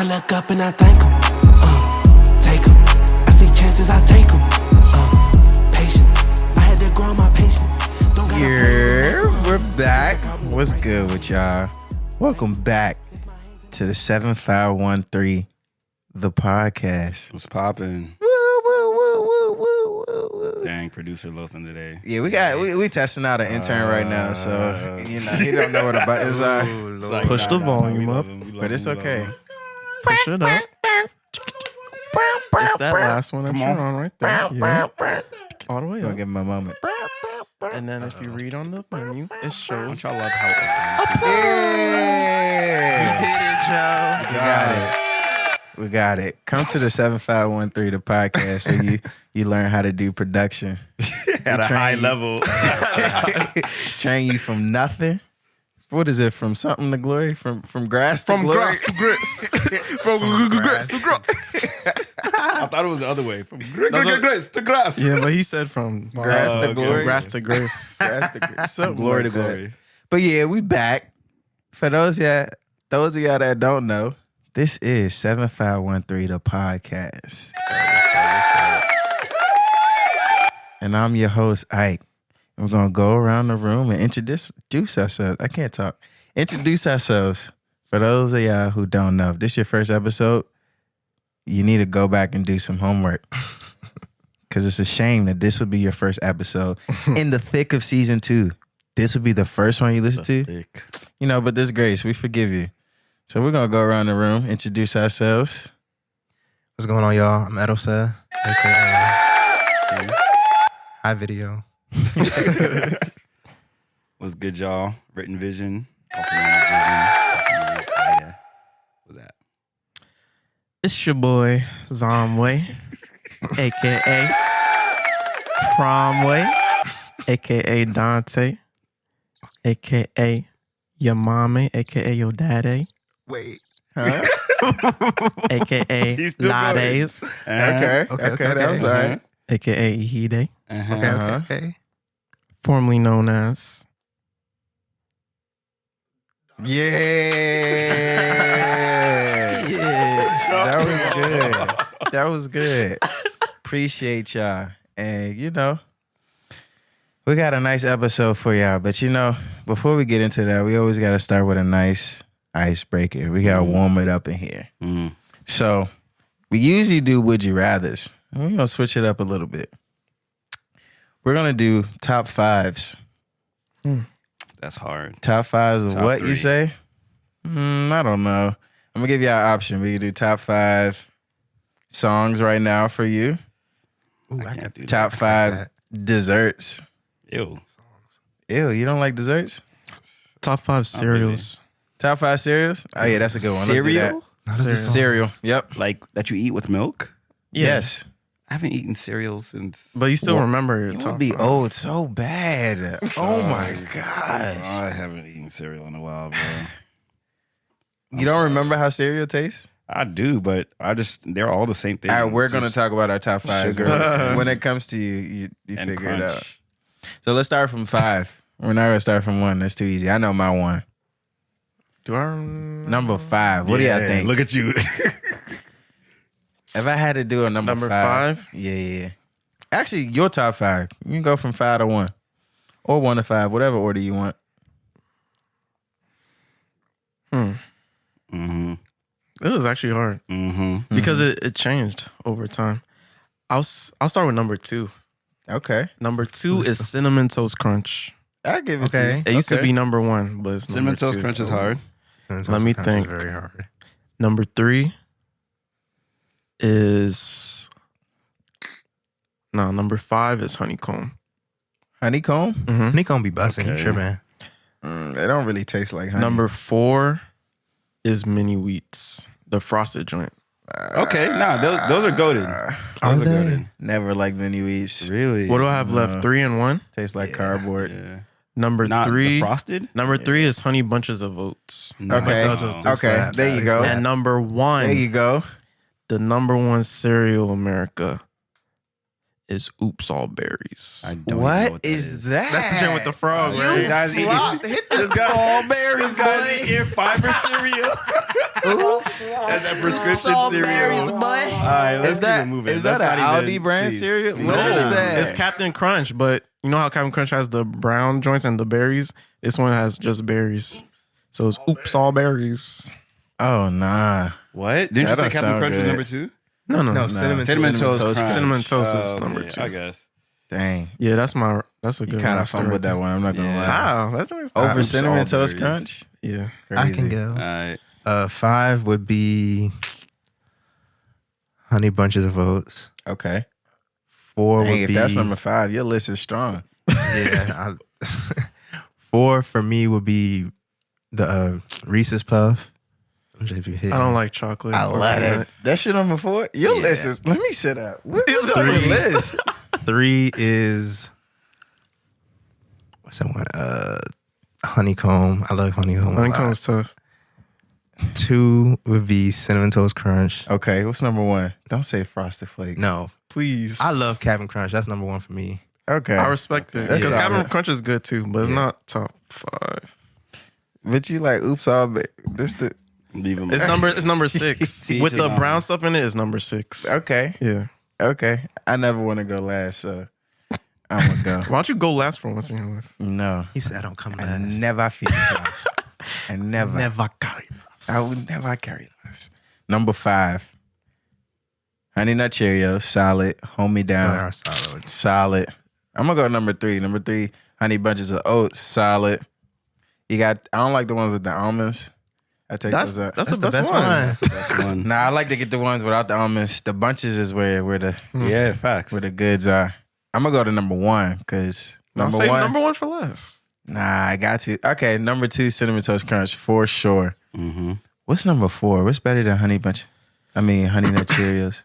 I look up and I thank him. Take him. I see chances, I take him. Patience. I had to grow my patience. Yeah, we're back. What's good with y'all? Welcome back to the 7513, the podcast. What's poppin'? Woo, woo, woo, woo, woo, woo, woo. Dang, producer loafing today. Yeah, we testing out an intern right now, so he don't know what the buttons are. Like, Push the volume up. But it's okay. Push it up. It's that last one that you're on right there. Yeah. All the way I'm gonna up. give him a moment. And then if you read on the menu, it shows. Y'all love how Yeah. We got it. Come to the 7513, the podcast, where you learn how to do production. at a high level. Train you from nothing. What is it? From something to glory? From grass to glory? grass to grits. From grass to grass. I thought it was the other way. From grass to grass. Yeah, but he said from Grass to glory. From grass to grace. Grass to grace. Something Glory like to that. glory. But yeah, we back. For those of y'all that don't know, this is 7513, the podcast. And I'm your host, Ike. We're going to go around the room and introduce ourselves. I can't talk. Introduce ourselves. For those of y'all who don't know, if this is your first episode, you need to go back and do some homework. Because it's a shame that this would be your first episode. In the thick of season 2, this would be the first one you listen to. You know, but this grace, we forgive you. So we're going to go around the room, introduce ourselves. What's going on, y'all? I'm Edelsa, aka High Video. What's good, y'all? Written Vision. Also known as Vision. What's that? It's your boy, Zomway, a.k.a. Promway, a.k.a. Dante, a.k.a. your mommy, a.k.a. your daddy, Wait. Huh? a.k.a. He's still Lades, Okay, that was all right. a.k.a. Ihide, Okay. formerly known as... Yeah. That was good. Appreciate y'all. And, we got a nice episode for y'all. But, before we get into that, we always got to start with a nice icebreaker. We got to warm it up in here. Mm. So, we usually do Would You Rathers. We're going to switch it up a little bit. We're going to do top fives. That's hard. Top fives of Top what, 3. you say? I don't know. I'm going to give y'all an option. We can do top 5 songs right now for you. Ooh, I can't do Top that. 5 desserts. Ew. Ew, you don't like desserts? Top 5 cereals. Top 5 cereals? Oh, yeah, that's a good one. Let's do Cereal? that. Cereal. Yep. Like that you eat with milk? Yes. I haven't eaten cereal since. But you still remember your You top would be 5. old so bad. Oh, my gosh. I haven't eaten cereal in a while, bro. You don't remember how cereal tastes? I do, but they're all the same thing. All right, we're going to Just talk about our top 5. sugar. When it comes to you and figure it crunch. out. So let's start from 5. We're not going to start from 1. That's too easy. I know my 1. Do I Number 5. What do y'all think? Look at you. If I had to do a number 5. Yeah. Actually, your top 5. You can go from 5 to 1. Or 1 to 5, whatever order you want. Mm-hmm. It was actually hard Mm-hmm. because it changed over time. I'll start with number 2. Okay. Number 2 is Cinnamon Toast Crunch. I'll give it to you. It used to Okay. be number 1, but it's Cinnamon number Toast 2. Crunch is hard. Let me think. Very hard. Number 3 is number 5 is Honeycomb. Honeycomb? Mm-hmm. Honeycomb be busting. Okay. Sure, man. They don't really taste like honey. Number 4 is Mini Wheats, the frosted joint. Okay, those are goated. Those are they? goated. Never like mini wheats. Really? What do I have left? 3 and 1. Tastes like cardboard. Yeah. Number Not the 3. frosted? Number 3 is Honey Bunches of Oats. Okay. No. Okay. There you go. And number 1, There you go. the number 1 cereal America is Oops All Berries. I don't even know What what that is that? That's the joint with the frog, You right? guys eating- flopped. Hit the all berries, boy. eating fiber cereal. That's that prescription All cereal. berries, boy. All right, let's Is that keep it moving. is that Let's an not Aldi even- brand please. cereal? What No. is that? It's Captain Crunch, but you know how Captain Crunch has the brown joints and the berries? This one has just berries. So it's Oops All Berries. Oh nah. What? Didn't That you say don't Captain sound Crunch was good. number 2? No. No, cinnamon Toast Toast Crunch. Cinnamon Toast is Oh, number okay, 2. I guess. Dang. Yeah, that's a You good kind of roster fumbled right that there. one. I'm not gonna Yeah. lie. How? That joint's Over top. cinnamon Oops, toast all berries. crunch. Yeah. Crazy. I can go. All right. 5 would be Honey Bunches of Oats. Okay. 4 Dang, would if be that's number 5, your list is strong. yeah. 4 for me would be the Reese's Puff. I don't like chocolate. I or love peanut. that. That shit number 4. Your Yeah. list is. Let me sit up. What's on your list? 3 is what's that one? Honeycomb. I love honeycomb. a lot. Honeycomb's tough. 2 would be Cinnamon Toast Crunch. Okay, what's number 1? Don't say Frosted Flakes. No, Please. I love Captain Crunch. That's number 1 for me. Okay. I respect it. That's Because solid. Captain Crunch is good too, but it's not top 5. But you like oops all this the Leave him. It's number 6. Each With his the own. brown stuff in it, it's number 6. Okay. Yeah. Okay. I never want to go last, so I'm gonna go. Why don't you go last for once in your life? No. He said, "I don't come I last." never finish last. I never. carry. I would never carry last. Number 5. Honey Nut Cheerios, solid. Hold me They down. are solid. Solid. I'm gonna go number 3. Number 3, Honey Bunches of Oats, solid. You got. I don't like the ones with the almonds. I take That's those out. the best one. That's one. Nah, I like to get the ones without the almonds. The bunches is where the Yeah, facts. where the goods are. I'm gonna go to number 1 because I'll number say 1. number 1 for last. Nah, I got to. Okay, number 2, Cinnamon Toast Crunch for sure. Mm-hmm. What's number 4? What's better than Honey Honey Nut Cheerios?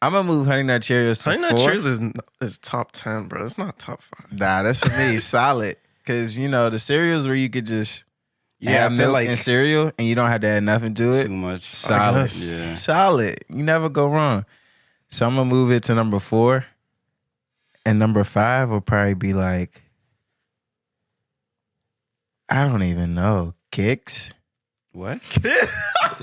I'm gonna move Honey Nut Cheerios to Honey Nut 4. Cheerios is top 10, bro. It's not top 5. Nah, that's for me solid. Cause you know the cereals where you could just Yeah, add I feel milk like and cereal and you don't have to add nothing to it. too much. Solid, Yeah. solid. You never go wrong. So I'm gonna move it to number 4, and number 5 will probably be like I don't even know. Kicks. What?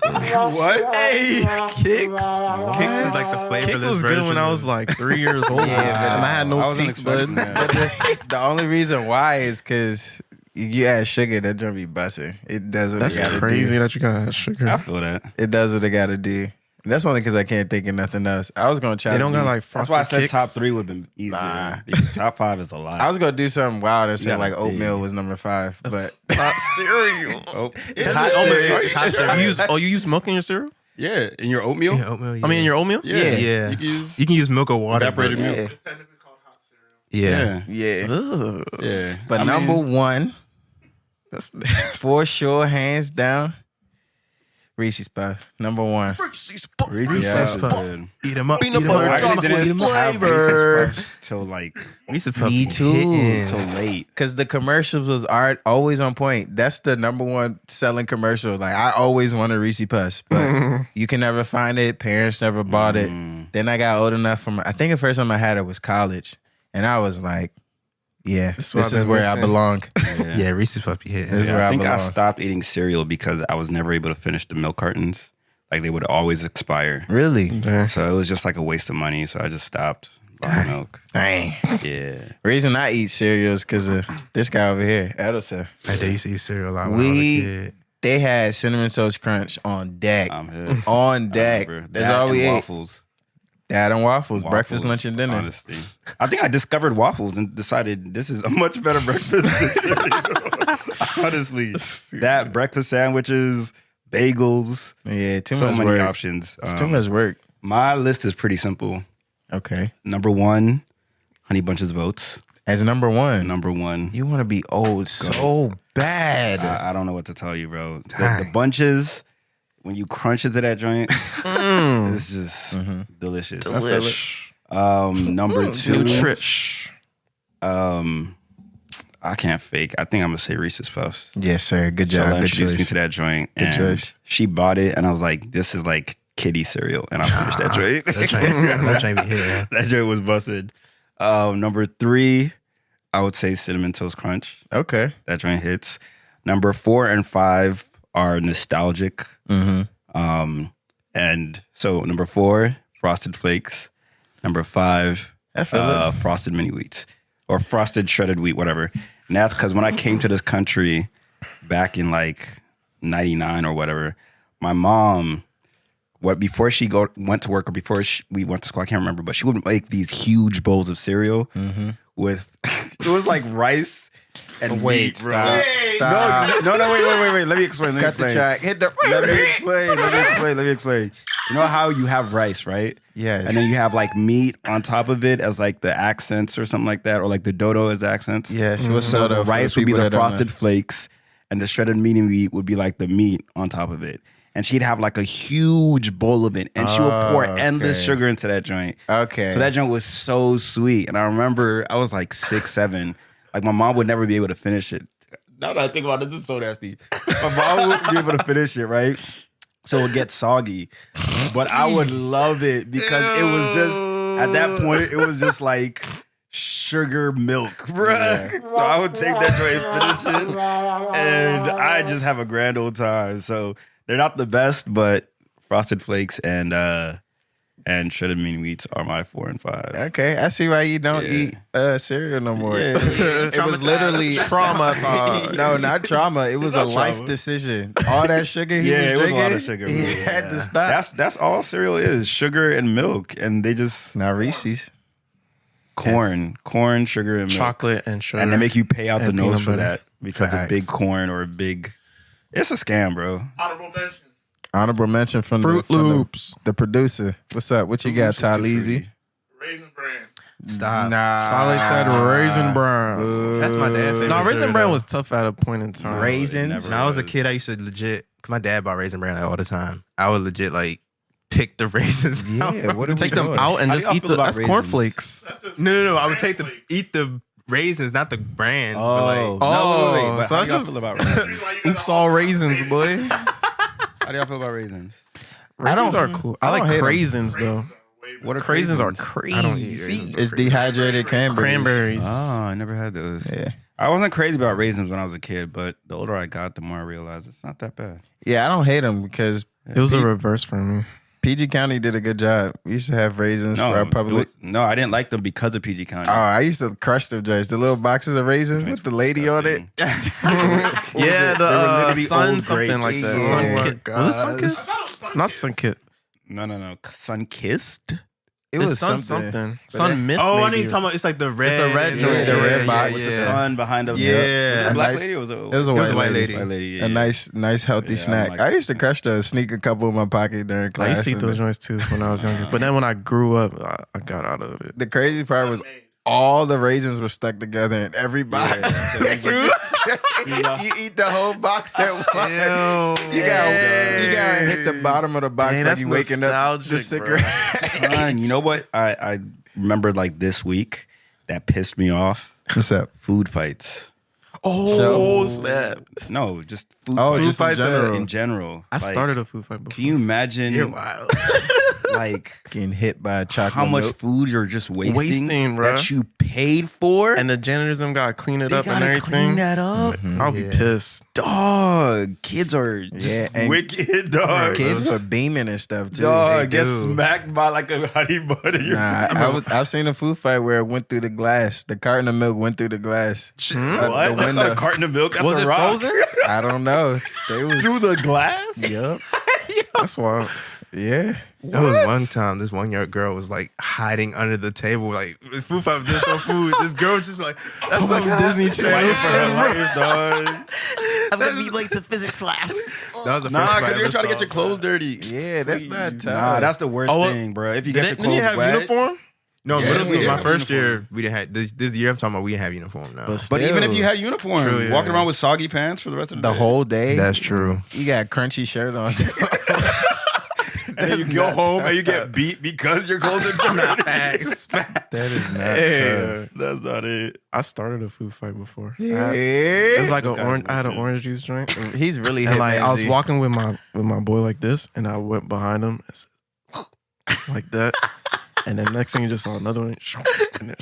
What? Hey, Kicks. Kicks is like the flavor. Kicks was good when I was like 3 years old. Yeah, but and I had I no wasn't taste expecting buds. that. The only reason why is because you add sugar, that joint be busting. It does what That's it gotta crazy do. that you got sugar. I feel that. It does what it gotta do. And that's only because I can't think of nothing else. I was gonna try. They to don't do, got like That's frosted why I said Kicks. top 3 would have been easier. Nah. Because top 5 is a lot. I was gonna do something wild and say gotta like think. oatmeal was number 5, but Hot cereal. Oh, it's hot cereal. Hot cereal. You use milk in your cereal? yeah, in your oatmeal. Yeah, oatmeal. Yeah. I mean, in your oatmeal? Yeah, Yeah. You can use you can use milk or water. evaporated but- milk. Yeah. Yeah, Yeah. Ugh. yeah. But I mean, number 1, That's nasty. for sure, hands down, Reese's Puff. Number 1. Reese's Puff. Reese's yeah, Puff. that's good. Eat them up. Peanut eat 'em butter up. I actually chocolate didn't have flavor. Reese's Puffs till like Reese's Puffs Me be too. hitting. till late. Because the commercials was always on point. That's the number 1 selling commercial. Like, I always wanted Reese's Puffs, but you can never find it. Parents never bought it. Then I got old enough I think the first time I had it was college. And I was like, yeah, This this is is what I've where I been belong. Yeah, Reese's Puffs be hitting. This is where I think I belong. stopped eating cereal because I was never able to finish the milk cartons. Like they would always expire. Really? So it was just like a waste of money. So I just stopped buying milk. Dang. Yeah. Reason I eat cereal is because of this guy over here, Edelson. I used to eat cereal a lot when I was a kid. They had Cinnamon Toast Crunch on deck. I'm here. On deck. I remember That's that all we and ate. waffles. That and waffles, breakfast, lunch, and dinner. Honestly, I think I discovered waffles and decided this is a much better breakfast than cereal. Honestly, that breakfast sandwiches, bagels, Yeah, too so much many work. options. It's too much work. My list is pretty simple. Okay. Number 1, Honey Bunches of Oats. As number 1, Number 1. you want to be old so bad. I don't know what to tell you, bro. The bunches, when you crunch into that joint, it's just delicious. Delish. Number 2, Nutrish. I can't fake. I think I'm gonna say Reese's Puffs. Yes, sir. Good job. Shella Good introduced me choice. to that joint, Good and choice. she bought it, and I was like, "This is like Kitty cereal, and I finished that joint. That joint be here. That joint was busted. Number 3, I would say Cinnamon Toast Crunch. Okay. That joint hits. Number 4 and 5 are nostalgic. And so number 4, Frosted Flakes. Number 5, I feel it. Frosted Mini Wheats or Frosted Shredded Wheat, whatever. And that's because when I came to this country back in like 99 or whatever, my mom, before she went to work or before we went to school, I can't remember, but she would make these huge bowls of cereal with, it was like rice and wheat, bro. Stop. No, wait. Let me explain. Cut the track. Hit the. Let me explain. You know how you have rice, right? Yes. And then you have like meat on top of it as like the accents or something like that, or like the dodo as accents. Yes. So the rice would be the Frosted Flakes, and the shredded mini wheat would be like the meat on top of it. And she'd have like a huge bowl of it, and she would pour endless sugar into that joint. Okay. So that joint was so sweet. And I remember I was like 6, 7. Like my mom would never be able to finish it. Now that I think about it, this is so nasty. My mom wouldn't be able to finish it, right? So it would get soggy. But I would love it because it was just, at that point, it was just like sugar milk, bruh. Yeah. So I would take that joint and finish it. And I just have a grand old time. So they're not the best, but Frosted Flakes and shredded mini wheats are my 4 and 5. Okay, I see why you don't eat cereal no more. Yeah. It was literally trauma. No, not trauma. It was a life decision. All that sugar he was it was drinking, a lot of sugar. he had to stop. That's all cereal is: sugar and milk, and they just Now Reese's. corn, sugar, and milk. Chocolate and sugar. And they make you pay out the and nose peanut for butter. that because Facts. of big corn or a big. It's a scam, bro. Honorable mention from Fruit Loops. the producer. What's up? What you got, Taleezy? Raisin Bran. Stop. Solid said Raisin Bran. That's my dad's favorite. No, Raisin cereal, Bran though. was tough at a point in time. Raisins. never- When I was a kid, I used to legit, because my dad bought Raisin Bran all the time. I would legit like pick the raisins out. Yeah, what are we Take them doing? out and How do just y'all eat feel the. about That's raisins? cornflakes. No. I would eat the raisins, not the brand. but like, No, wait. But so how I do y'all just- feel about raisins? Oops, all raisins, boy. How do y'all feel about raisins? Raisins are cool. I don't like hate 'em. craisins though. What are Craisins are craisins? crazy. I don't eat raisins. It's dehydrated cranberries. Cranberries. Oh, I never had those. Yeah. I wasn't crazy about raisins when I was a kid, but the older I got, the more I realized it's not that bad. Yeah, I don't hate them because It was a reverse for me. PG County did a good job. We used to have raisins for our public. No, I didn't like them because of PG County. Oh, I used to crush them joints. The little boxes of raisins with the lady on it. Disgusting. Yeah, They were literally sun old something like grapes. that. Oh Sun my Kit. Was it Sun Kiss? Not Sun Kit. No. Sun kissed? It It's was Sun something. something. But Sun Mist. oh, I maybe, know you're or talking about. It's like the red. It's the red joint. the red box. With the sun behind them. Yeah. Was it a black Nice. lady or was it? It was a white lady. White lady. Yeah. A nice healthy Yeah, I snack. like I it. used to crush those, sneak a couple in my pocket during class. I used to eat and those joints too when I was younger. But then when I grew up, I got out of it. The crazy part was all the raisins were stuck together in every box. You eat the whole box at once. You gotta hit the bottom of the box Dang, like that's you waking up the nostalgic, bro. cigarette. Son, you know what? I remembered like this week that pissed me off. What's up? Food fights. Oh, snap. No, just food Oh, fights. just in general. In general. I Like, started a food fight before. Can you imagine You're wild. like Getting hit by a chocolate how much milk. food you're just wasting, bruh. that you paid for? And the janitors them gotta clean it they up and gotta everything. clean that up. I'll be pissed. Dog, kids are Yeah, just and wicked, dog. Kids were beaming and stuff too. Dog, They get do. smacked by like a honey butter. Nah, I've seen a food fight where it went through the glass. The carton of milk went through the glass. What? The That's not window. a carton of milk. That's Was a it rock. frozen? I don't know. They was Through the glass? Yup. That's wild. Yeah. There was one time this one young girl was like hiding under the table, like with food fight, this no food. This girl was just like, that's some Disney Channel. Fighting for her life, dog. I'm gonna be late to physics class. That was the Nah, first fight because I you're ever trying to get saw. your clothes dirty. Yeah, that's not tough. Nah, that's the worst Oh, thing, bro. If you get your Didn't you clothes have wet. uniform? No, Yeah, middle we school. did My have first uniform. year, we didn't have this year. I'm talking about we didn't have uniform now. But even if still, you had uniform, True, yeah, walking yeah. around with soggy pants for the rest of the the day. whole day, That's true. you got a crunchy shirt on. and then you go home and you get beat because your clothes are dirty. That is not tough. That's not it. I started a food fight before. Yeah. It was like This an guy's orange. I had an wicked. orange juice joint. He's really And like I was Hitman-Z. walking with my boy like this, and I went behind him and said, like that, and then next thing you just saw another one, and then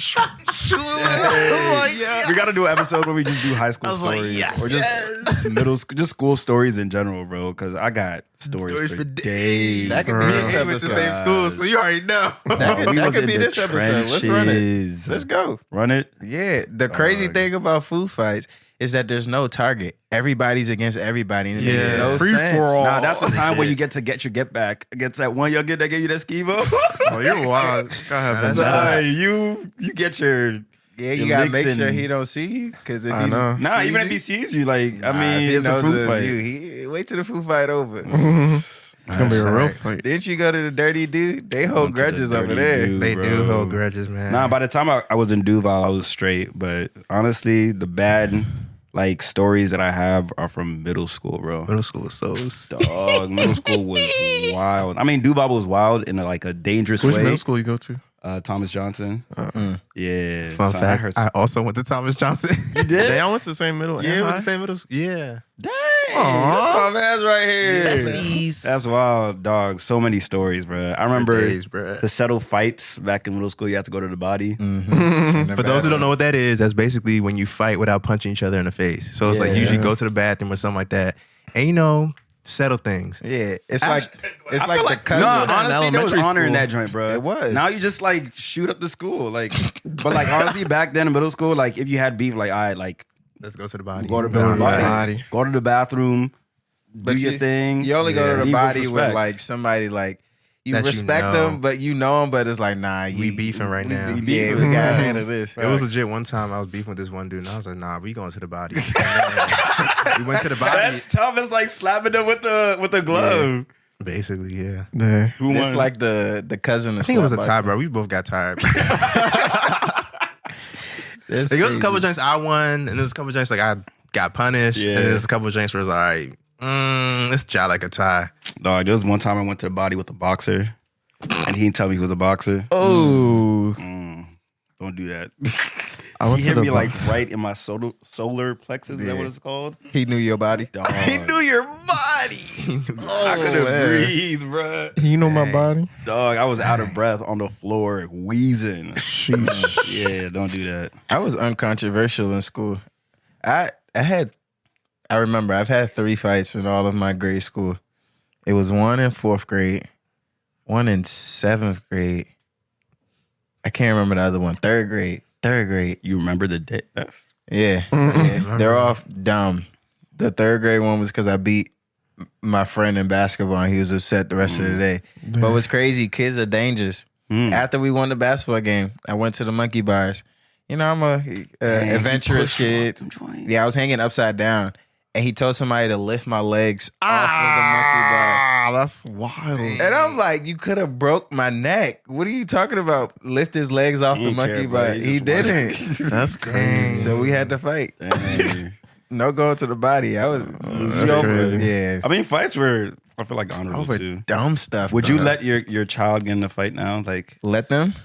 We got to do an episode where we just do high school stories or just middle school, just school stories in general, bro. Because I got stories for days. That could be Bro. this We went to the same episode. school, so you already know. That We was could in be the this episode. Let's run it. trenches. Let's go. Run it. Yeah. The crazy thing about food fights is that there's no target. Everybody's against everybody. And it makes Yeah. no Free sense. for all. Nah, that's the time where you get to get your get back against that one young kid that gave you that skivo. oh, you're wild. Gotta have Nah, you get your Yeah, you Your gotta make mixing- sure he don't see you. Because if I he know. nah. sees Even if you- he sees you, like I Nah, mean, if he it's a knows food it's fight. you, he wait till the food fight over. It's gonna be a real fight. Didn't you go to the Dirty Dude? They hold Went to the grudges over Dirty there. Dude. They do Bro. hold grudges, man. Nah, by the time I was in Duval, I was straight. But honestly, the bad like stories that I have are from middle school, bro. middle school was so. Dog, middle school was wild. I mean, Duval was wild in a dangerous Which way. middle school you go to? Thomas Johnson. Yeah. Fun son, fact: heard I also went to Thomas Johnson. You They all went to the same middle. Yeah, and we went high? to the same middle school. Yeah. Dang, that's my man's right here. Yes. That's wild, dog. So many stories, bro. I remember days, bruh. to settle fights back in middle school, you have to go to the body. For those who don't know what that is, that's basically when you fight without punching each other in the face. So it's like Yeah. usually go to the bathroom or something like that, and settle things. Yeah, it's like I feel the like cousin. no, in honestly, there was elementary honor in school. that joint, bro. It was. Now you just like shoot up the school, but honestly, back then in middle school, like if you had beef, like I like Let's go to the body. go to Go to the the body, body. go to the bathroom, But do your thing. You only go to the Leave with body with respect. like somebody like you That you respect know. them, but you know them, but it's like nah, We beefing right now. Yeah, we gotta handle this. It was legit. One time I was beefing with this one dude, and I was like, "Nah, we going to the body." And then we went to the body. That's tough. It's like slapping them with the glove. Basically, yeah. Yeah. Who It's won? like the cousin. Of I think it was a slap tie, boxing. bro. We both got tired. That's There was a couple crazy. drinks I won, and there's a couple drinks like I got punished, Yeah. and there's a couple drinks where it's like, let's try like a tie. Dog, there was one time I went to the body with a boxer, and he didn't tell me he was a boxer. Oh, Don't do that. I went He to hit the me bar. like right in my solar plexus. Is that what it's called? He knew your body. Dog. your body. I couldn't breathe, bro. You know my body. Dog, I was out of breath on the floor, wheezing. Sheesh. Yeah, don't do that. I was uncontroversial in school. I remember I've had 3 fights in all of my grade school. It was one in 4th grade, one in 7th grade. I can't remember the other one. 3rd grade. You remember the day? Yeah. Yeah. They're all dumb. The 3rd grade one was because I beat my friend in basketball and he was upset the rest of the day. But what's crazy, kids are dangerous. After we won the basketball game, I went to the monkey bars. You know, I'm a adventurous kid. Yeah, I was hanging upside down. And he told somebody to lift my legs off of the monkey bar. Ah, that's wild. And I'm like, you could have broke my neck. What are you talking about? Lift his legs off He the ain't monkey care, bro. bar. He He just didn't. That's crazy. So we had to fight. Dang. No going to the body. I was That's yo, crazy. Yeah. I mean, fights were, I feel like, honorable Over too. dumb stuff. Would you bro. let your child get in a fight now? Like let them?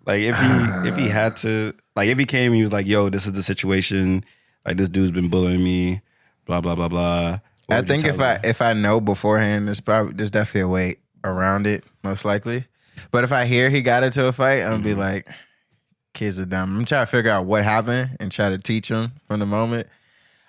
if he had to, like if he came and he was like, yo, this is the situation. Like this dude's been bullying me. Blah, blah, blah, blah. What I would you think tell him? if I know beforehand, there's definitely a way around it, most likely. But if I hear he got into a fight, I'm gonna be like, kids are dumb. I'm trying to figure out what happened and try to teach them from the moment.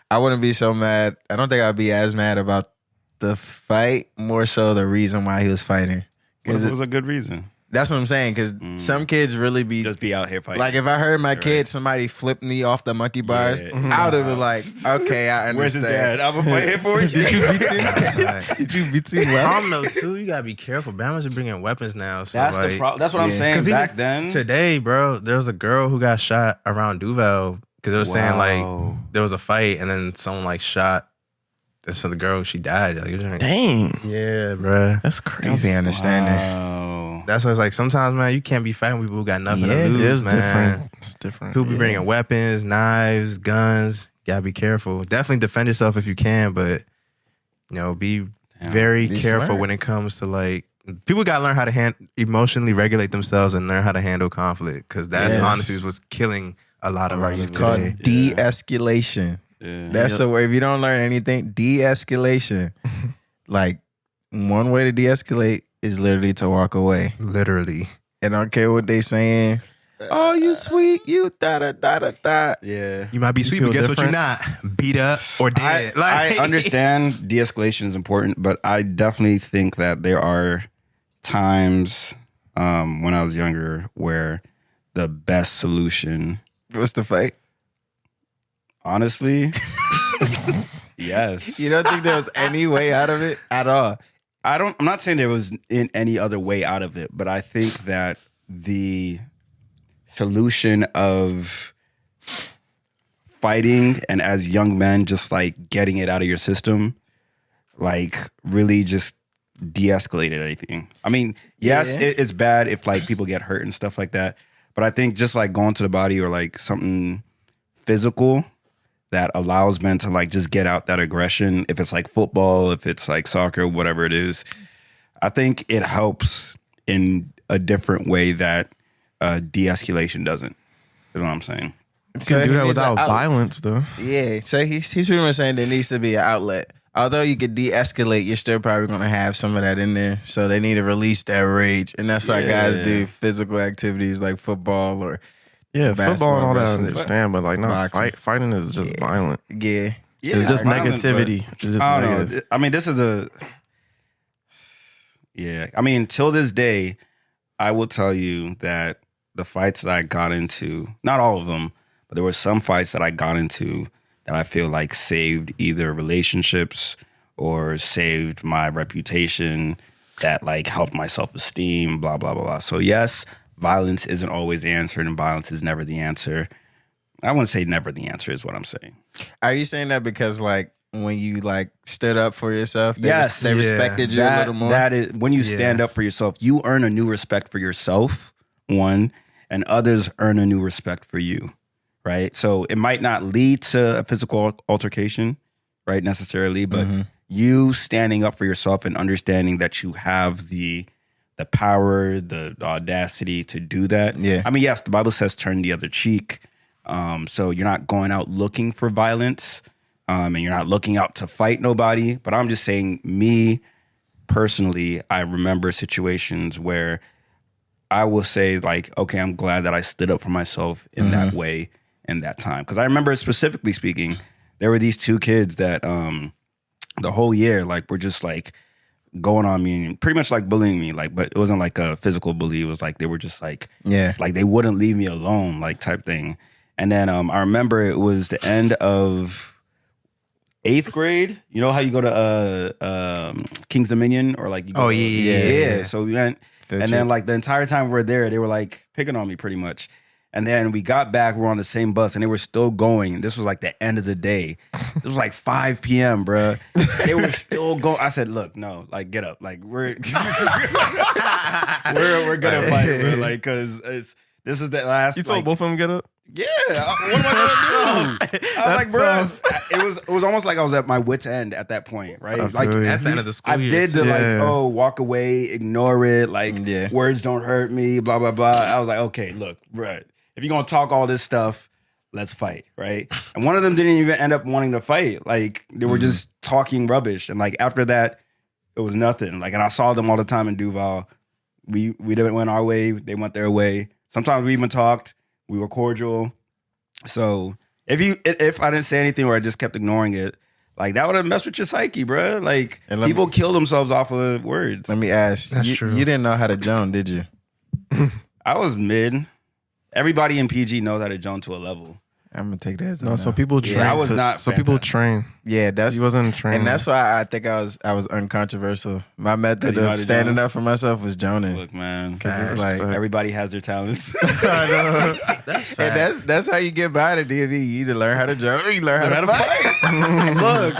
I wouldn't be so mad. I don't think I'd be as mad about the fight, more so the reason why he was fighting. What if it was a good reason? That's what I'm saying, because some kids really be Just be out here fighting. like, if I heard my kid, somebody flip me off the monkey bars, Yeah. I would have been like, okay, I Where's his understand. dad? I'm gonna fight him for you. Did you beat him? Did you beat him? I don't know too. You gotta be careful. Bama's are bringing weapons now. So That's like, the problem. That's what I'm yeah. saying. 'cause even Back then, today, bro, there was a girl who got shot around Duval because they were saying Wow. like there was a fight and then someone like shot. And so the girl, she died. Like, it was like, Dang. yeah, bro. That's Don't crazy. be understanding. Wow. That's why it's like sometimes, man, you can't be fighting people who got nothing Yeah, to it lose, It's man. different. It's different. People be bringing weapons, knives, guns. Gotta be careful. Definitely defend yourself if you can, but be very Be careful smart. when it comes to like People gotta learn how to emotionally regulate themselves and learn how to handle conflict, because that's Yes. honestly what's killing a lot of our youth It's called today. de-escalation. Yeah. That's the way. If you don't learn anything, de-escalation. Like, one way to de-escalate is literally to walk away. Literally. And I don't care what they saying. Oh, you sweet, you da-da-da-da-da. Yeah. You might be sweet, but feel guess what? You're different? not beat up or dead. I understand de-escalation is important, but I definitely think that there are times when I was younger where the best solution, What's the fight? honestly, yes. You don't think there was any way out of it at all? I'm not saying there was in any other way out of it, but I think that the solution of fighting and as young men just like getting it out of your system, like really just de-escalated everything. I mean, yes, Yeah. it's bad if like people get hurt and stuff like that, but I think just like going to the body or like something physical that allows men to like just get out that aggression, if it's like football, if it's like soccer, whatever it is, I think it helps in a different way that de-escalation doesn't. You know what I'm saying? You can do that without violence, though. Yeah, so he's pretty much saying there needs to be an outlet. Although you could de-escalate, you're still probably going to have some of that in there. So they need to release that rage. And that's why guys do physical activities like football or Yeah, football and all that I wrestling. understand, but like, not Boxing. fighting is just violent. Yeah. It's just violent, negativity. but It's just I don't negative. know. I mean, this is I mean, till this day, I will tell you that the fights that I got into, not all of them, but there were some fights that I got into that I feel like saved either relationships or saved my reputation, that like helped my self-esteem, blah, blah, blah, blah. So yes, violence isn't always the answer and violence is never the answer. I wouldn't say never the answer is what I'm saying. Are you saying that because like when you like stood up for yourself, they, Yes. they respected you a little more? That is when you stand up for yourself, you earn a new respect for yourself, one, and others earn a new respect for you, right? So it might not lead to a physical altercation, right, necessarily, but you standing up for yourself and understanding that you have the power, the audacity to do that. Yeah. I mean, yes, the Bible says turn the other cheek. So you're not going out looking for violence, and you're not looking out to fight nobody. But I'm just saying, me personally, I remember situations where I will say like, okay, I'm glad that I stood up for myself in that way in that time. Because I remember specifically speaking, there were these two kids that the whole year like were just like going on me and pretty much like bullying me, like, but it wasn't like a physical bully. It was like they were just like, like they wouldn't leave me alone, like type thing. And then I remember it was the end of 8th grade. You know how you go to King's Dominion or like you go yeah. So we went, and then like the entire time we were there, they were like picking on me pretty much. And then we got back, we were on the same bus, and they were still going. This was like the end of the day. It was like 5 p.m., bro. They were still going. I said, look, no, like, get up. Like, we're gonna fight, bro. Like, because this is the last. You told like, both of them to get up? yeah. What am I gonna do? I was like, bro, it was almost like I was at my wit's end at that point, right? Like, That's the end of the school I year. did the Yeah. like, walk away, ignore it, like Yeah. words don't hurt me, blah blah blah. I was like, okay, look, bro, if you're gonna talk all this stuff, let's fight, right? And one of them didn't even end up wanting to fight. Like they were just talking rubbish, and like after that, it was nothing. Like, and I saw them all the time in Duval. We didn't went our way, they went their way. Sometimes we even talked. We were cordial. So if I didn't say anything or I just kept ignoring it, like that would have messed with your psyche, bro. Like And let people kill themselves off of words. Let me ask. That's You true. didn't know how to Joan, did you? I was mid. Everybody in PG knows how to jump to a level. I'm gonna take that as a No, no. some people train. I was not Some people fantastic. train. Yeah, that's He wasn't trained. and that's why I think I was uncontroversial. My method You know how of to standing Joan? up for myself was Joning. Look, man, Because it's like, everybody has their talents. and that's how you get by the DV. You either learn how to Joan or you learn how to fight. Look,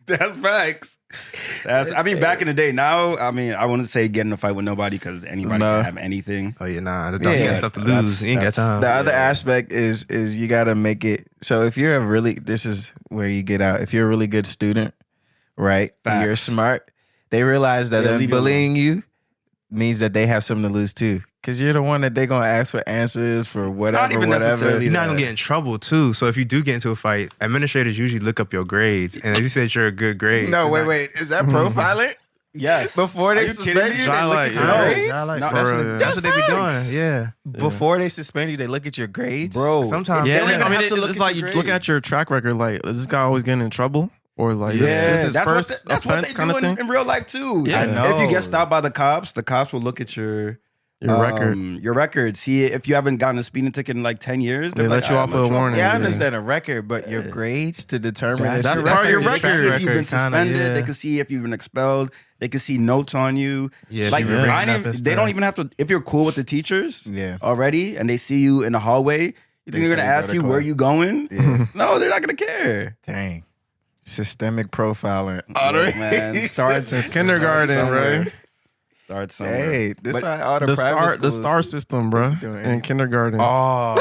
that's facts. I mean, back in the day. Now, I mean, I wouldn't say get in a fight with nobody because anybody No. can have anything. Oh yeah, nah. He Yeah, got stuff to that's- lose. He ain't got time. The other aspect is you got to make it. So if you're a really, this is where you get out. If you're a really good student, right, and you're Facts. smart, they realize that They'll them leave you bullying you means that they have something to lose too. Because you're the one that they're going to ask for answers for whatever, Not even whatever. necessarily You're not that. gonna get in trouble too. So if you do get into a fight, administrators usually look up your grades, and if you say that you're a good grade. No, it's wait. not- Is that profiling? Yes. Before Are they you suspend kidding you, me? they Try look like, at your yeah, grades? try like, No, that's what they be doing. facts. Yeah, Before they suspend you, they look at your grades? Bro. Sometimes- they Yeah, don't even I mean, have to look it's at like your you look grades. at your track record. Like, is this guy always getting in trouble, or like Yeah, this is that's first what they offense kind of do thing? in real life too. Yeah. I know. If you get stopped by the cops will look at your Your record. See if you haven't gotten a speeding ticket in like 10 years. They they're let like, you "Ah, off I'm with a in trouble." warning. Yeah, I Yeah. understand a record, but your grades to determine That's if That's you're part of your They can see record. if you've been Kinda, suspended. yeah. They can see if you've been expelled. They can see notes on you. Yeah, like if you're I bringing ain't up even- and they don't stuff. even have to. If you're cool with the teachers, Yeah. already, and they see you in the hallway, you think They they're gonna tell you ask go to you class. where you going? Yeah. No, they're not gonna care. Dang. Systemic profiling. Look, man, start Since kindergarten, right? Start somewhere. Hey, this But why all the The private star schools- system, bro, doing in kindergarten. Oh,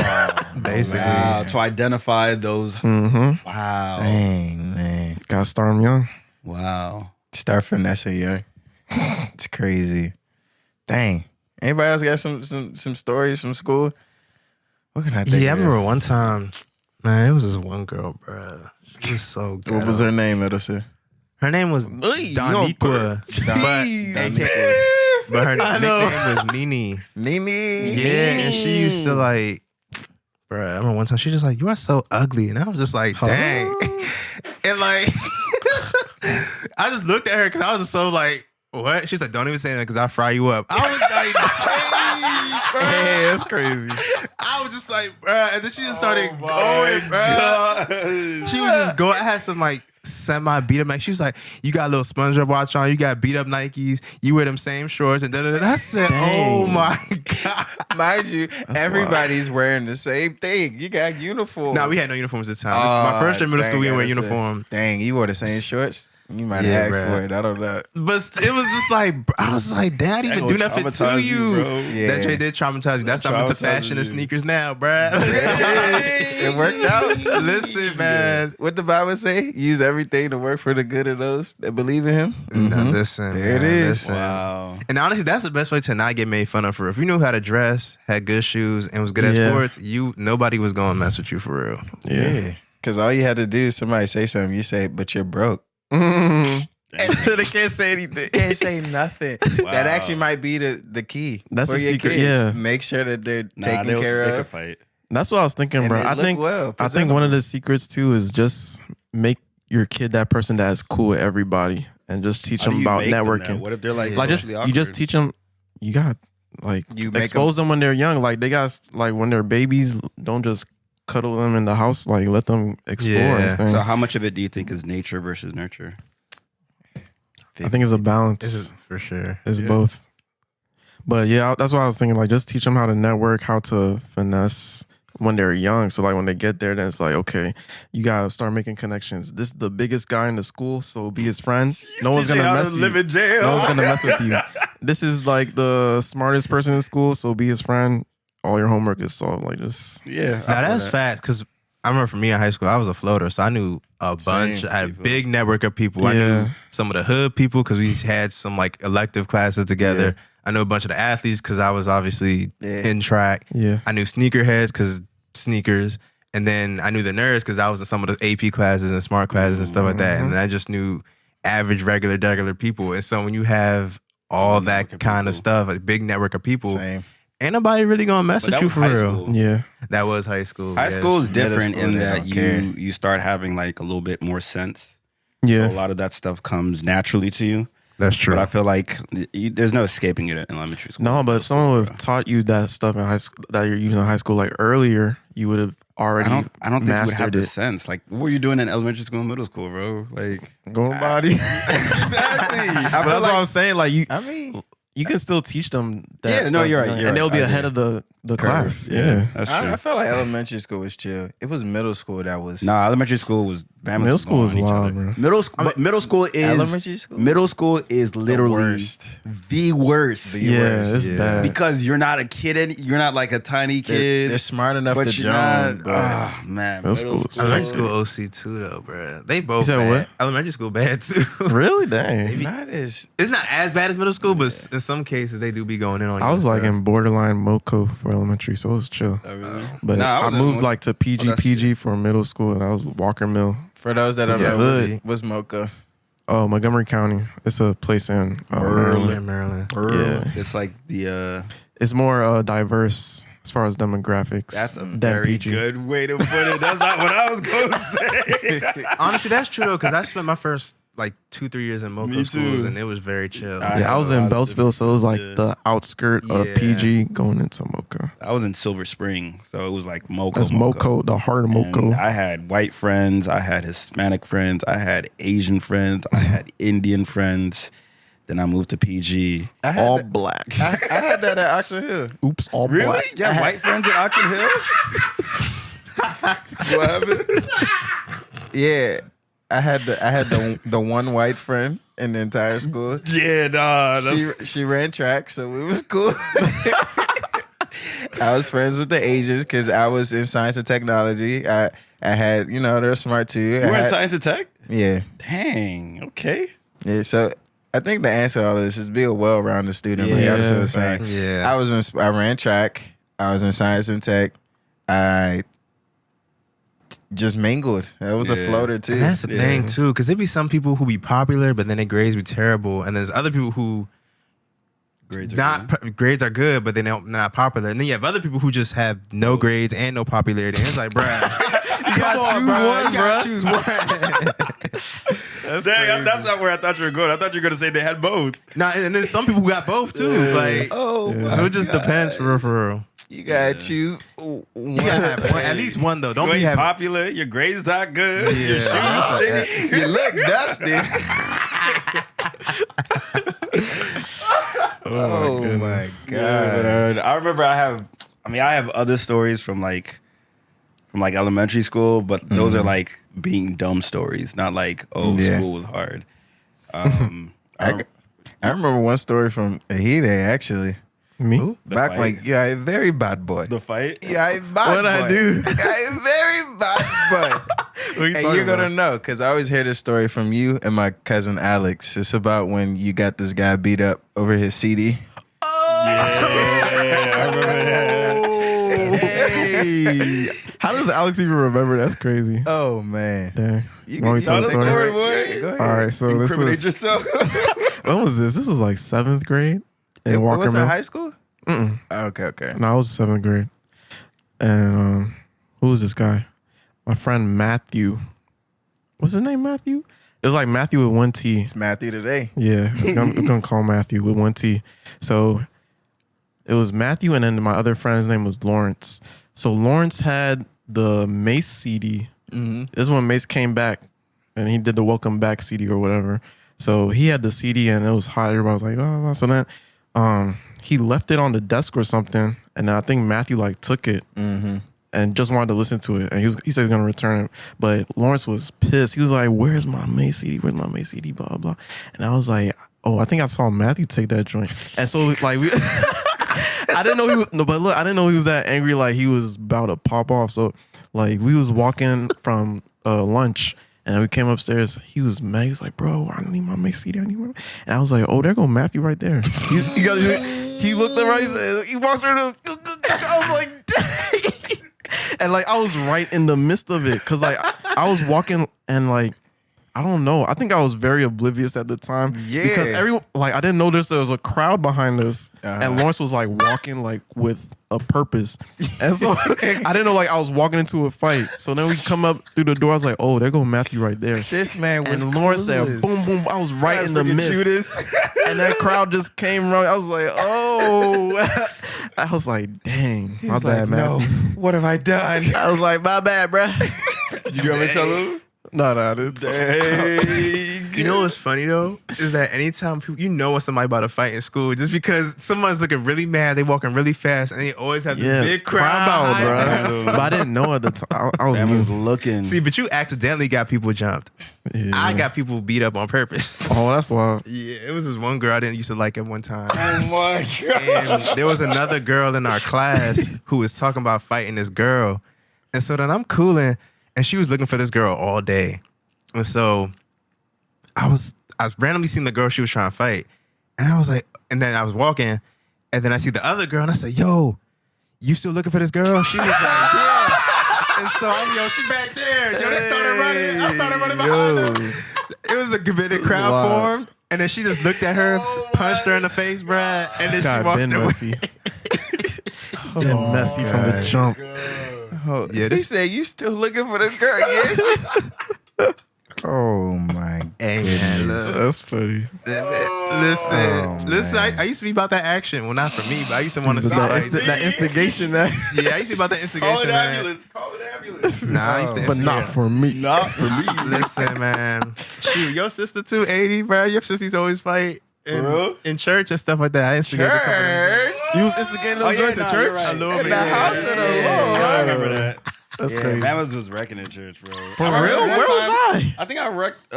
basically. Wow, to identify those. Mm-hmm. Wow, dang, man. Got to start 'em young. wow. Start finessing, young. It's crazy. Dang. Anybody else got some stories from school? What can I think? Yeah, I of? remember one time, man, it was this one girl, bruh. She was so good. What was her name, Edison? Her name was you Doniqua, but her nickname was Nene. Nene. Yeah, and she used to like, bruh, I remember one time she just like, you are so ugly. And I was just like, dang. And like, I just looked at her because I was just so like, what? She's like, don't even say that because I'll fry you up. I was like, dang, bruh. Hey, that's crazy. I was just like, bruh. And then she just started going, bruh. She would just go. I had some like semi beat up Nikes. She was like, you got a little SpongeBob watch on. You got beat up Nikes. You wear them same shorts. And da-da-da. I said, oh my God. Mind you, everybody's wearing the same thing. You got uniform. Nah, we had no uniforms this time. My first year in middle school, we didn't wear uniform. Dang, you wore the same shorts? You might Yeah, have asked bruh. for it. I don't know. But it was just like, I was like, Dad, even do nothing to traumatize you. you, bro. Yeah. That Jay did traumatize you. That's not into traumatizes fashion and you. sneakers now, bruh. It worked out. Listen, man. What the Bible say? Use everything to work for the good of those that believe in him. Nah, listen, There it man, is. listen. Wow. And honestly, that's the best way to not get made fun of for real. If you knew how to dress, had good shoes, and was good at Yeah. sports, nobody was gonna mess with you for real. Yeah. Because all you had to do, somebody say something, you say, but you're broke. They can't say anything. Can't say nothing. That actually might be the key. That's for the your secret, kids. yeah. Make sure that they're Nah, taken care they could of. fight. That's what I was thinking, And bro. they I look think well, I think one of the secrets too is just make your kid that person that is cool with everybody, and just teach How do them you about make them that? networking. What if they're like Like just socially you just awkward? teach them. You got like You make expose them when they're young. Like they got like when they're babies. Don't just cuddle them in the house. Like let them explore. Yeah. And things. So how much of it do you think is nature versus nurture? I think it's a balance. This is for sure. It's both. But yeah, that's what I was thinking. Like, just teach them how to network, how to finesse when they're young. So like when they get there, then it's like, okay, you gotta start making connections. This is the biggest guy in the school, so be his friend. No one's gonna mess you. in jail. No one's gonna mess with you. This is like the smartest person in school, so be his friend. All your homework is solved. Like just Yeah. Now that's fast because I remember for me in high school, I was a floater, so I knew a bunch. I had a big network of people. I knew Yeah. some of the hood people because we had some like elective classes together. I knew a bunch of the athletes because I was obviously in track. yeah. I knew sneakerheads because sneakers. And then I knew the nerds because I was in some of the AP classes and smart classes and stuff like that. And then I just knew average, regular people. And so when you have all that kind of stuff, a big network of people, Same. ain't nobody really gonna mess But with that you was for high real. school. Yeah. That was high school. High yeah. school is different school, in they that don't care. you start having like a little bit more sense. So Yeah. a lot of that stuff comes naturally to you. That's true. But I feel like there's no escaping it in elementary school. No, but if someone would have taught you that stuff in high school that you're using in high school like earlier, you would have already I don't think you would have mastered the it. sense. Like, what were you doing in elementary school and middle school, bro? Like, Going body. exactly. But that's what I'm saying. Like you, I mean, you can still teach them that. Yeah, no, stuff, you're right, you know, you're and they'll right. be I ahead agree. of the class. Yeah, Yeah. that's true. I felt like elementary school was chill. It was middle school that was. Nah, elementary school was Middle school is wild, bro. Middle school is Elementary school? Middle school is literally worst. the worst. Yeah, it's bad. Because you're not a kid. You're not like a tiny kid. They're smart enough but to you're jump. not. Oh man, Middle school is Elementary school OC too though, bro. They both said bad. what? Elementary school bad too. Really? Dang. Not as. It's not as bad as middle school, but in some cases they do be going in on you. I was and like stuff. in borderline MoCo for elementary, so it was chill. Oh, really? But Nah, I was in moved one- like to PG that's PG for middle school, and I was Walker Mill. For those that don't Yeah. know, Hood. was Mocha. Oh, Montgomery County. It's a place in Maryland. Maryland. Yeah, It's like the. it's more diverse as far as demographics. That's a than very PG. good way to put it. That's not what I was gonna say. Honestly, that's true though, because I spent my first like 2-3 years in Me MoCo too. schools, and it was very chill. Yeah, I was in Beltsville, so it was like Yeah. the outskirt of Yeah. PG going into Mocha. I was in Silver Spring, so it was like Moco. That's Moco, the heart of And Moco. I had white friends, I had Hispanic friends, I had Asian friends, I had Indian friends. Then I moved to PG. I had, All that, black. I had that at Oxford Hill. Oops, all Really? black. You had white friends at Oxford Hill? What happened? Yeah, I had the one white friend in the entire school. Yeah, nah. She ran track, so it was cool. I was friends with the Asians because I was in science and technology. I had, they're smart too. You were in science and tech? Yeah. Dang, okay. Yeah, so I think the answer to all of this is be a well-rounded student. Yeah, regardless of what I'm saying. facts. Yeah. I ran track. I was in science and tech. I just mingled. That was a Yeah. floater too. And that's the thing too, because there be some people who be popular, but then their grades be terrible, and there's other people who Grades are grades are good, but they're not popular, and then you have other people who just have no grades and no popularity. And it's like, bruh, you gotta choose one, Dang, that's not where I thought you were going. I thought you were going to say they had both. Nah, and then some people who got both too. Like, so it just depends for real, for real. You gotta choose one. You gotta have one, at least one though. Don't You be ain't having. popular. Your grades not good. Yeah. Your shoes stinky. You look dusty. Oh, my god. Man, I remember I have other stories from like elementary school, but those are like being dumb stories, not like, Yeah. school was hard. I remember one story from Ahide actually. Me? Back fight? like, yeah, a very bad boy. The fight? Yeah, a bad What'd I boy. do? Yeah, a very bad boy. And you're gonna know because I always hear this story from you and my cousin Alex. It's about when you got this guy beat up over his CD. Yeah, I remember that. Hey. How does Alex even remember? That's crazy. Oh man, Dang. you Want me to tell the take story? it away. boy. Yeah, go ahead. All right, so this Incriminate was, yourself. when was this? This was like 7th grade in It Walker was in Mill. high school. Mm-mm. Okay. No, I was 7th grade. And who was this guy? My friend Matthew. What's his name, Matthew? It was like Matthew with one T. It's Matthew today. Yeah, I'm gonna call Matthew with one T. So it was Matthew, and then my other friend's name was Lawrence. So Lawrence had the Mace CD. Mm-hmm. This is when Mace came back, and he did the Welcome Back CD or whatever. So he had the CD, and it was hot. Everybody was like, oh. So then he left it on the desk or something, and I think Matthew like took it. And just wanted to listen to it. And he said he was going to return it. But Lawrence was pissed. He was like, where's my Mace CD? Where's my Mace CD? Blah, blah. And I was like, oh, I think I saw Matthew take that joint. And so, like, we... I didn't know he was... No, but look, I didn't know he was that angry. Like, he was about to pop off. So, like, we was walking from lunch. And we came upstairs. He was mad. He was like, bro, I need my Mace CD. I need my... And I was like, oh, there go Matthew right there. He looked at right. He walks through I was like, dang. And like I was right in the midst of it because like I was walking and like I don't know. I think I was very oblivious at the time. Yeah. Because everyone like I didn't notice there was a crowd behind us, and Lawrence was like walking like with a purpose, and so I didn't know like I was walking into a fight. So then we come up through the door. I was like, oh, there go Matthew right there. This man was And Lawrence clueless. said, boom, boom. I was right in the midst. And that crowd just came around. I was like, oh. I was like, dang. My He's bad, like, man. no, what have I done? I was like, my bad, bruh. Did you ever tell him? No, it's You know what's funny though is that anytime people, when somebody about to fight in school, just because someone's looking really mad, they walking really fast, and they always have this big crowd behind them. bro. But I didn't know at the time. I was I was looking. See, but you accidentally got people jumped. Yeah. I got people beat up on purpose. Oh, that's wild. Yeah, it was this one girl I didn't used to like at one time. Oh my god. And there was another girl in our class who was talking about fighting this girl. And so then I'm cooling, and she was looking for this girl all day. And so I randomly seen the girl she was trying to fight. And I was like, and then I was walking, and then I see the other girl, and I said, yo, you still looking for this girl? She was like, yeah. And so she back there. Yo, they started running. I started running behind them. It was a committed crowd formed. And then she just looked at her, punched her in the face, bruh. And then she walked been away. messy. Been messy from the jump. Yeah, He said, "You still looking for this girl?" Yes. Oh my Hey, man, look. That's funny. Listen. I used to be about that action. Well, not for me, but I used to want to see That instigation. Yeah, I used to be about that instigation. Call it man. ambulance. Call it ambulance. Nah, I used to But not instigate. for me. Not for me. Listen, man. Shoot, your sister too, 80, bro. Your sisters always fight in church and stuff like that. I instigated a couple of them. Church. You was instigating those joints at church? A little In bit. the house of the Lord. I remember that. That's Yeah, crazy. man was wrecking in church, bro. For I remember real? that Where was time- I? I think I wrecked.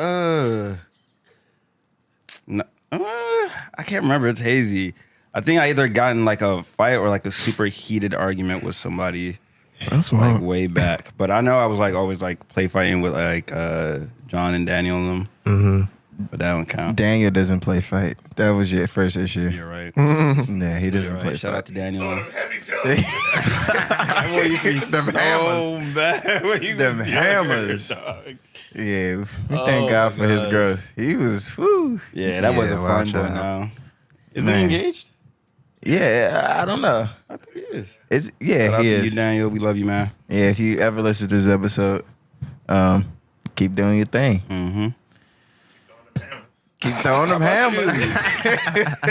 No, I can't remember. It's hazy. I think I either got in like a fight or like a super heated argument with somebody That's like wild. way back. But I know I was like always like play fighting with like John and Daniel and them. Mm-hmm. But that don't count. Daniel doesn't play fight. That was your first issue. You're right. Yeah, he doesn't You're play right. Shout out fight. to Daniel. Them hammers. Bad when he Them was hammers. younger, dog. Yeah, we thank God for his gosh. growth. He was, woo. Yeah, that was a fun watch boy out. now. Is Man. he engaged? Yeah, I don't know. I think he is. It's yeah, Shout out he to you, is. Daniel. We love you, man. Yeah, if you ever listen to this episode, keep doing your thing. Mm-hmm. Keep throwing them hammers.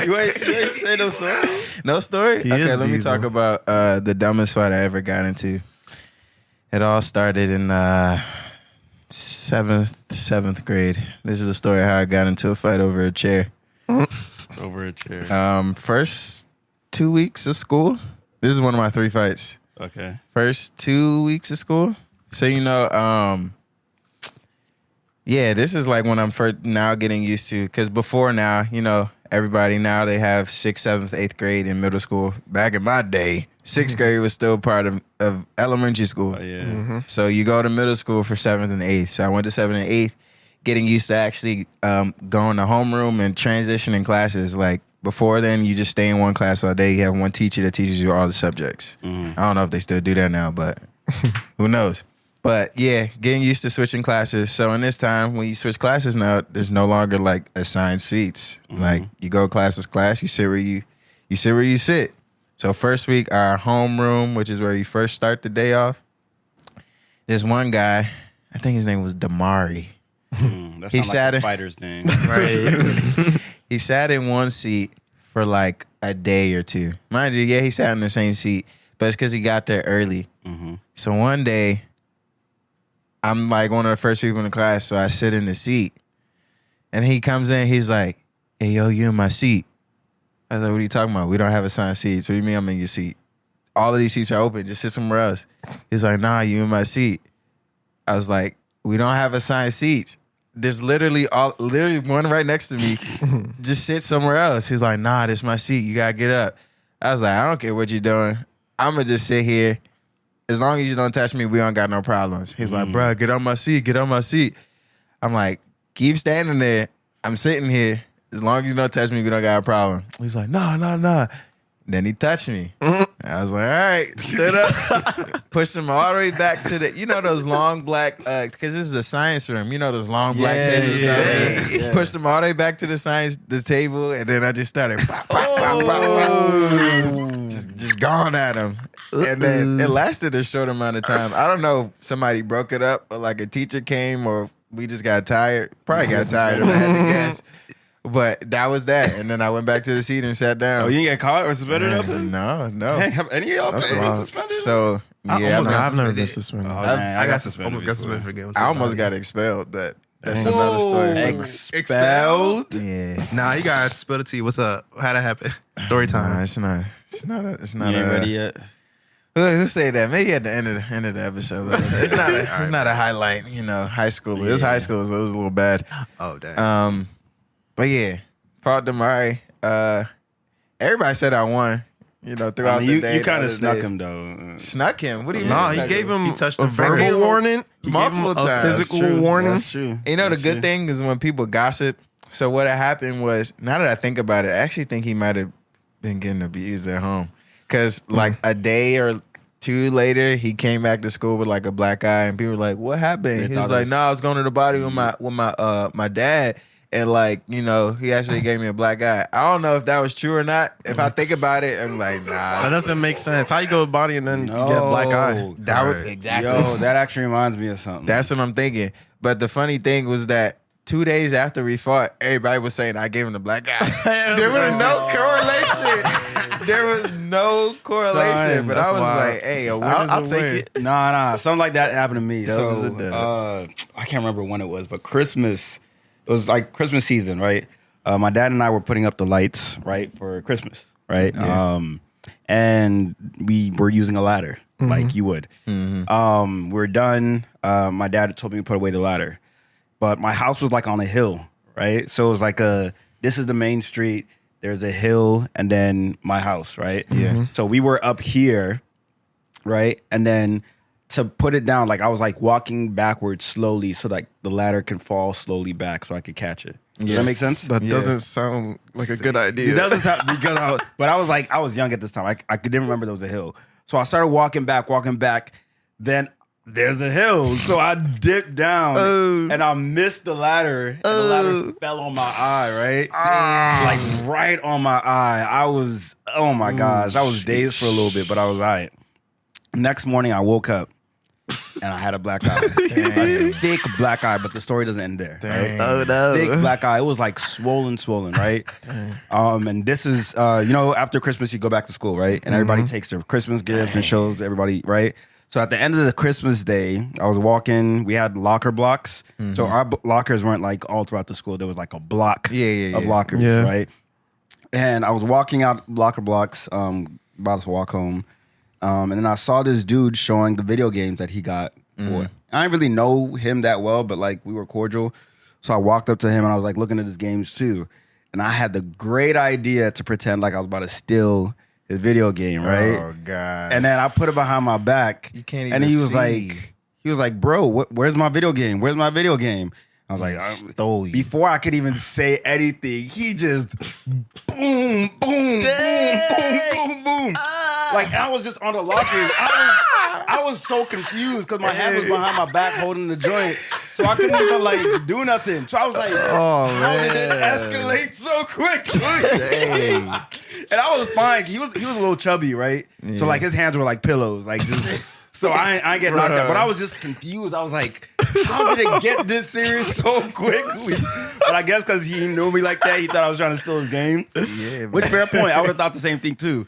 you ain't say no story. No story? He Okay, is let me diesel. talk about the dumbest fight I ever got into. It all started in seventh grade. This is a story of how I got into a fight over a chair. Over a chair. First 2 weeks of school. This is one of my 3 fights. Okay. First 2 weeks of school. So yeah, this is like when I'm first now getting used to, because before now, everybody now they have 6th, 7th, 8th grade in middle school. Back in my day, 6th grade was still part of elementary school. Oh, yeah. So you go to middle school for 7th and 8th. So I went to 7th and 8th, getting used to actually going to homeroom and transitioning classes. Like before then, you just stay in one class all day. You have one teacher that teaches you all the subjects. I don't know if they still do that now, but who knows? But yeah, getting used to switching classes. So in this time, when you switch classes now, there's no longer like assigned seats. Like you go class, you sit where you sit. So first week, our homeroom, which is where you first start the day off. There's one guy, I think his name was Damari. That He sounds sat like a in- fighter's name. Right. He sat in one seat for like a day or two. Mind you, yeah, he sat in the same seat, but it's because he got there early. So one day, I'm like one of the first people in the class, so I sit in the seat. And he comes in, he's like, "Hey, yo, you in my seat." I was like, "What are you talking about? We don't have assigned seats. What do you mean I'm in your seat? All of these seats are open. Just sit somewhere else." He's like, "Nah, you in my seat." I was like, "We don't have assigned seats. There's literally one right next to me. Just sit somewhere else." He's like, "Nah, this is my seat. You gotta get up." I was like, "I don't care what you're doing. I'm gonna just sit here. As long as you don't touch me, we don't got no problems." He's like, "Bruh, get on my seat. Get on my seat." I'm like, "Keep standing there. I'm sitting here. As long as you don't touch me, we don't got a problem." He's like, "No." Then he touched me. I was like, "All right," stood up, pushed him all the way back to those long black, because this is a science room, those long black tables. yeah. Pushed him all the way back to the table, and then I just started pop, pop, pop, pop, just going at him. And then it lasted a short amount of time. I don't know if somebody broke it up, or like a teacher came, or we just got tired. Probably got tired if I had to guess. But that was that. And then I went back to the seat and sat down. Oh, you didn't get caught or suspended or nothing? No. Hey, have any of y'all That's been wild. suspended? So I've never been suspended. Oh, man, I got suspended. Almost got before. suspended for getting. I almost got expelled, but that's another story. Expelled? Yeah. Nah, you got spilled the tea. What's up? How'd that happen? Story time. Nah, it's not. It's not You ain't a, ready yet? Let's say that maybe at the end of the episode. It's not. It's not a highlight. High school. It was high school, so it was a little bad. Oh damn. But yeah, fought Damari. Everybody said I won. Throughout the day. You kind of the snuck days. him though. Snuck him. What do you mean? Nah, he snuck gave him touched a the finger. verbal warning. He Multiple gave him times. a That's physical warning. That's true. The That's good true. thing is when people gossip. So what had happened was, now that I think about it, I actually think he might have been getting abused at home. Because like a day or two later, he came back to school with like a black eye, and people were like, "What happened?" They He thought was it like, was- "No, I was going to the body with my dad." And like, he actually gave me a black eye. I don't know if that was true or not. If I think about it, I'm like, nah. That doesn't make sense. How you go with body and then you get black eye? That was Right. exactly. Yo, that actually reminds me of something. That's what I'm thinking. But the funny thing was that 2 days after we fought, everybody was saying I gave him the black eye. There was no correlation. There was no correlation. Son, but I that's was wild. like, hey, a win is I'll a take win. it. Nah, something like that happened to me. That was a So dub. I can't remember when it was, but Christmas. It was like Christmas season, right? My dad and I were putting up the lights, right, for Christmas, right? Yeah. And we were using a ladder, like you would. We're done. My dad told me to put away the ladder, but my house was like on a hill, right? So it was like this is the main street. There's a hill, and then my house, right? Yeah. So we were up here, right, and then to put it down, like I was like walking backwards slowly so like the ladder can fall slowly back so I could catch it. Does that make sense? That Yeah. doesn't sound like a good idea. It doesn't sound because but I was young at this time. I didn't remember there was a hill. So I started walking back. Then there's a hill. So I dipped down and I missed the ladder. And the ladder fell on my eye, right? Like right on my eye. I was, oh my gosh. I was dazed for a little bit, but I was all right. Next morning I woke up and I had a black eye. A thick black eye, but the story doesn't end there. Right? Oh no. Thick black eye. It was like swollen, right? And this is, after Christmas, you go back to school, right? And everybody takes their Christmas gifts and shows everybody, right? So at the end of the Christmas day, I was walking. We had locker blocks. So our lockers weren't like all throughout the school. There was like a block of lockers, Yeah. right? And I was walking out locker blocks, about to walk home. And then I saw this dude showing the video games that he got for. I didn't really know him that well, but like we were cordial. So I walked up to him and I was like looking at his games too. And I had the great idea to pretend like I was about to steal his video game, right? Oh God. And then I put it behind my back. You can't And even he was see. like, bro, where's my video game? Where's my video game? I was like, stole you. before I could even say anything, he just boom, boom, boom, boom, boom, boom. Like, and I was just on the lockers. I was so confused because my hand was behind my back holding the joint. So I couldn't even like do nothing. So I was like, how did it escalate so quickly? And I was fine. He was a little chubby, right? So like his hands were like pillows, like just. So I ain't get knocked out, but I was just confused. I was like, how did it get this serious so quickly? But I guess because he knew me like that, he thought I was trying to steal his game. Yeah, Which fair point. I would have thought the same thing too.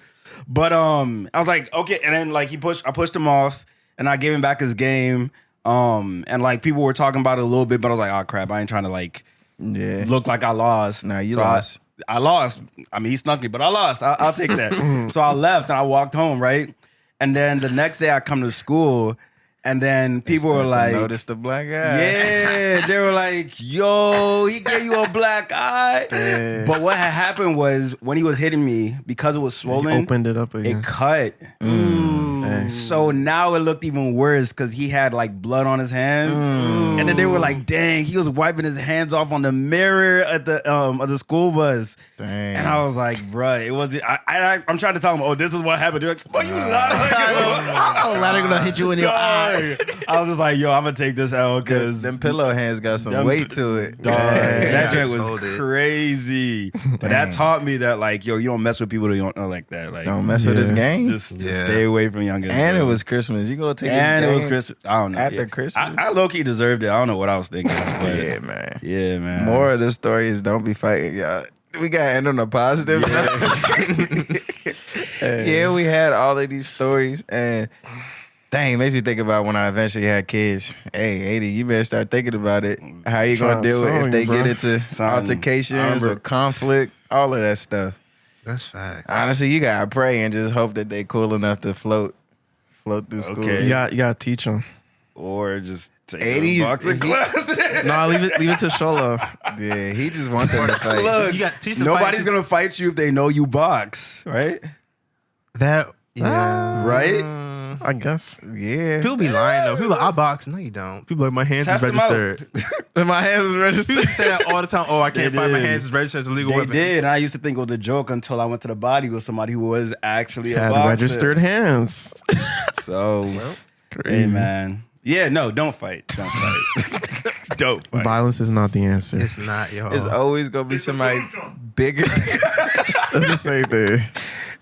But I was like, okay, and then like I pushed him off, and I gave him back his game. And like people were talking about it a little bit, but I was like, oh crap, I ain't trying to like look like I lost. Nah, you So lost. I lost. I mean, he snuck me, but I lost. I'll take that. So I left and I walked home, right? And then the next day I come to school, and then people were like, notice the black eye. yeah, they were like, yo, he gave you a black eye. But what had happened was when he was hitting me, because it was swollen, Opened it up again. it cut. So now it looked even worse because he had like blood on his hands. And then they were like, dang, he was wiping his hands off on the mirror at the of the school bus. Dang. And I was like, bruh, it wasn't. I'm trying to tell him, oh, this is what happened. They're like, but you lied. Oh, ladder gonna hit you in your eye. I was just like, yo, I'm gonna take this L because them pillow hands got some Them- weight to it. Dog, that Yeah, joint just was hold it. crazy. But that taught me that, like, yo, you don't mess with people that you don't know like that. Like, Don't mess with this game. just Yeah. stay away from youngins. and it bro. was Christmas. You gonna take and this it was game Christmas. I don't know. after Christmas? I low key deserved it. I don't know what I was thinking. But Yeah, man. yeah, man. More of the story is don't be fighting, y'all. We got to end on a positive note. Yeah, we had all of these stories, and Dang, it makes me think about when I eventually had kids. Hey, 80, you better start thinking about it. How you gonna deal with if they get into altercations or conflict, all of that stuff. That's fact. Honestly, you gotta pray and just hope that they cool enough to float through school. Okay. You gotta teach them. Or just take 80s, a boxing class. Nah, leave it to Shola. Yeah, he just wants them to fight. Look, You got teach them nobody's fight. gonna fight you if they know you box, right? That Right? I guess. Yeah. People be lying though. People like, I box. No, you don't. People like my hands Test is them out. registered. My hands is registered. People say that all the time. Oh, I can't They fight. My did. hands is registered as a legal They weapon. did, and I used to think it was a joke until I went to the body with somebody who was actually a Had boxer. registered hands. So, hey man, yeah, no, don't fight. Don't fight. Don't fight. Violence is not the answer. It's not, yo. It's always gonna be somebody bigger. That's the same thing.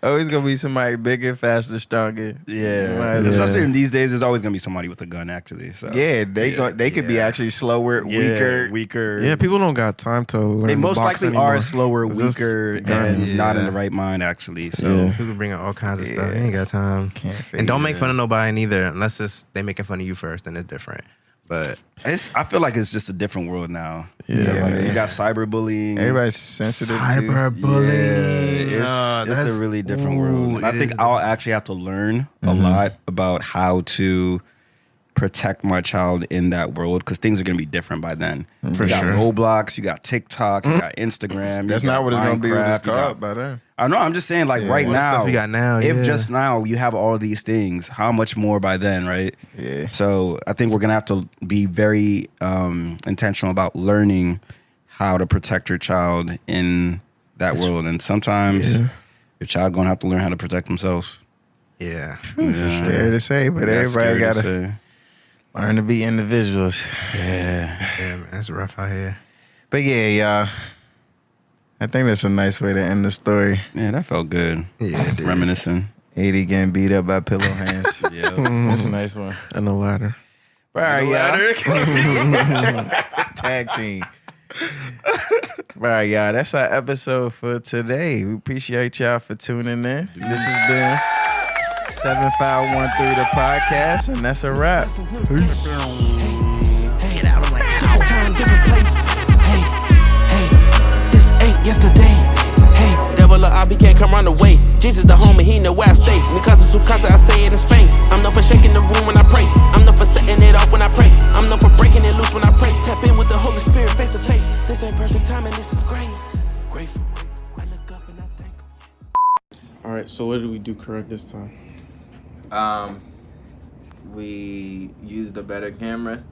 Always gonna be somebody bigger, faster, stronger. Yeah, Might as well. especially in these days, there's always gonna be somebody with a gun. Actually, so Yeah, they could be actually slower, weaker. Yeah, people don't got time to learn. They most to box likely anymore. are slower, Just weaker, done. and not in Yeah. the right mind. Actually, so Yeah. People bring out all kinds of stuff. You ain't got time. Can't And don't make figure it. fun of nobody neither, unless it's they making fun of you first, then it's different. But I feel like it's just a different world now. Yeah. Like, you got cyberbullying. Everybody's sensitive too. cyberbullying, Yeah, it's a really different world. And I think I'll actually have to learn a lot about how to protect my child in that world because things are going to be different by then. For you got sure. Roblox, you got TikTok, you got Instagram. That's you got not what it's gonna be when it's Minecraft, you got- called by then. I know. I'm just saying, like right all the now, stuff we got now, if yeah. just now you have all these things, how much more by then, right? Yeah. So I think we're gonna have to be very intentional about learning how to protect your child in that world, and sometimes your child gonna have to learn how to protect themselves. yeah. Scary to say, but That's everybody scary to gotta say. learn to be individuals. Yeah. Yeah, man, that's rough out here. But yeah, y'all. I think that's a nice way to end the story. Yeah, that felt good. Yeah, dude. Reminiscing. 80 getting beat up by pillow hands. Yeah. That's a nice one. And the ladder. All right, y'all. Tag team. All right, y'all. That's our episode for today. We appreciate y'all for tuning in. This has been 7513 the podcast, and that's a wrap. Get out of like different time, different place. Hey, this ain't yesterday. Hey, devil or I can't come run away. Jesus the homie, he know where I stay. Mi casa su casa, I say it in Spain. I'm known for shaking the room when I pray. I'm known for setting it off when I pray. I'm known for breaking it loose when I pray. Tap in with the Holy Spirit face to face. This ain't perfect time and this is grace. Grateful. I look up and I thank him. All right, so what did we do correct this time? We used a better camera.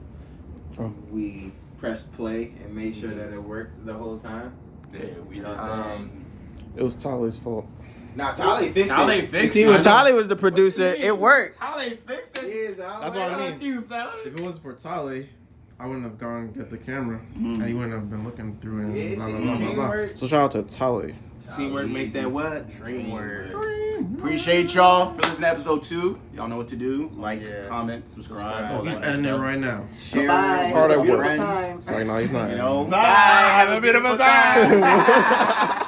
Oh. We pressed play and made sure that it worked the whole time. Yeah, we It was Tyler's fault. Nah, Tali fixed Tali it. fixed See, it. when Tali was the producer, it worked. Tali fixed it. That's what I mean. You, fella. If it wasn't for Tyler, I wouldn't have gone and get the camera, and he wouldn't have been looking through it. And Yeah, blah, see, blah, blah, blah, blah. teamwork. So shout out to Tyler. Teamwork make that what? Dream work. Appreciate y'all for listening to episode 2. Y'all know what to do. Like, comment, subscribe. all He's that good ending it stuff. right now. Share. Hard at with your work. friends. It's like, no, he's not. You know, ending. bye. Have a beautiful time.